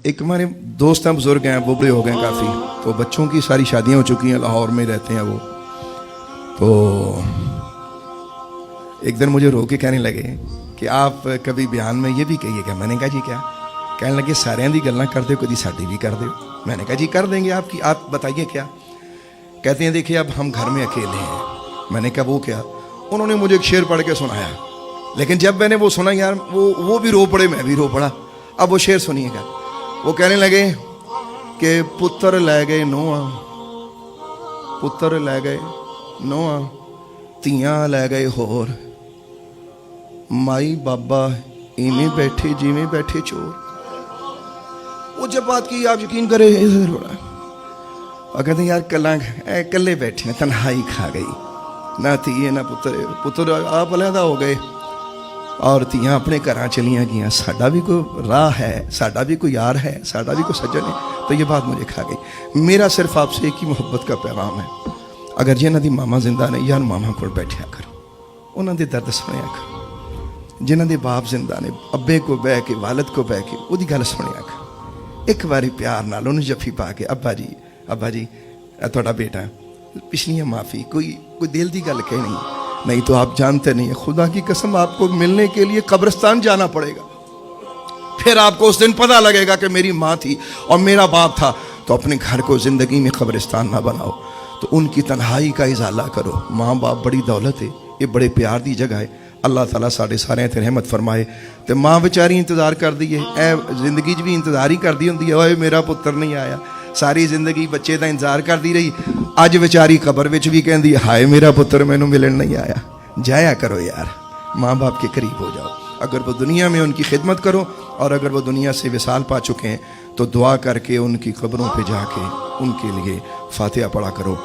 एक हमारे दोस्त हैं, बुजुर्ग हैं, वो बड़े हो गए काफ़ी, तो बच्चों की सारी शादियां हो चुकी हैं, लाहौर में रहते हैं वो। तो एक दिन मुझे रो के कहने लगे कि आप कभी बयान में ये भी कहिएगा। मैंने कहा जी क्या? कहने लगे सारियां दी गल्लां कर दो, कभी साडी भी कर दो। मैंने कहा जी कर देंगे आपकी, आप बताइए क्या? कहते हैं देखिए अब हम घर में अकेले हैं। मैंने कहा वो क्या? उन्होंने मुझे एक शेर पढ़ के सुनाया, लेकिन जब मैंने वो सुना यार वो भी रो पड़े, मैं भी रो पड़ा। अब वो शेर सुनिएगा। वो कहने लगे कि पुत्र लै गए नोआ, पुत्र लै गए नोआ, तियां लै गए होर, माई बाबा इवें बैठे जिवें बैठे चोर। वो जब बात की आप यकीन करें और कहते यार कल्ले बैठे हैं, तन्हाई खा गई, ना धीए ना पुत्र, पुत्र आप अलहदा हो गए और तियां अपने घर चलियां गई। साडा भी कोई राह है, साडा भी कोई यार है, साडा भी कोई सज्जन है। तो ये बात मुझे खा गई। मेरा सिर्फ आपसे एक ही मुहब्बत का पैगाम है, अगर जिन्हां दी मामा जिंदा ने यार मामा कोल बैठा करो, उन्हां दे दर्द सुनिया करो। जिन्हां दे बाप जिंदा ने अब्बे को बह के, वालद को बह के उहदी गल सुनिया करो। एक बारी प्यार नाल उन्हें जफ्फी पा के अब्बा जी तुहाडा बेटा, पिछलियां माफ़ी, कोई दिल की गल कहनी, नहीं तो आप जानते नहीं है, खुदा की कसम आपको मिलने के लिए कब्रिस्तान जाना पड़ेगा। फिर आपको उस दिन पता लगेगा कि मेरी माँ थी और मेरा बाप था। तो अपने घर को ज़िंदगी में कब्रिस्तान ना बनाओ, तो उनकी तन्हाई का इजाला करो। माँ बाप बड़ी दौलत है, ये बड़े प्यार की जगह है। अल्लाह ताला साढ़े सारे ते रहमत फरमाए। तो माँ बेचारी इंतज़ार कर दी है, जिंदगी भी इंतज़ार ही करती होंगी, ओए मेरा पुत्र नहीं आया। सारी जिंदगी बच्चे का इंतजार करती रही, अज बेचारी कबर विच भी कहती हाय मेरा पुत्र मैनू मिलन नहीं आया। जाया करो यार, माँ बाप के करीब हो जाओ। अगर वो दुनिया में उनकी खिदमत करो, और अगर वो दुनिया से विसाल पा चुके हैं तो दुआ करके उनकी कब्रों पे जाके उनके लिए फातिहा पढ़ा करो।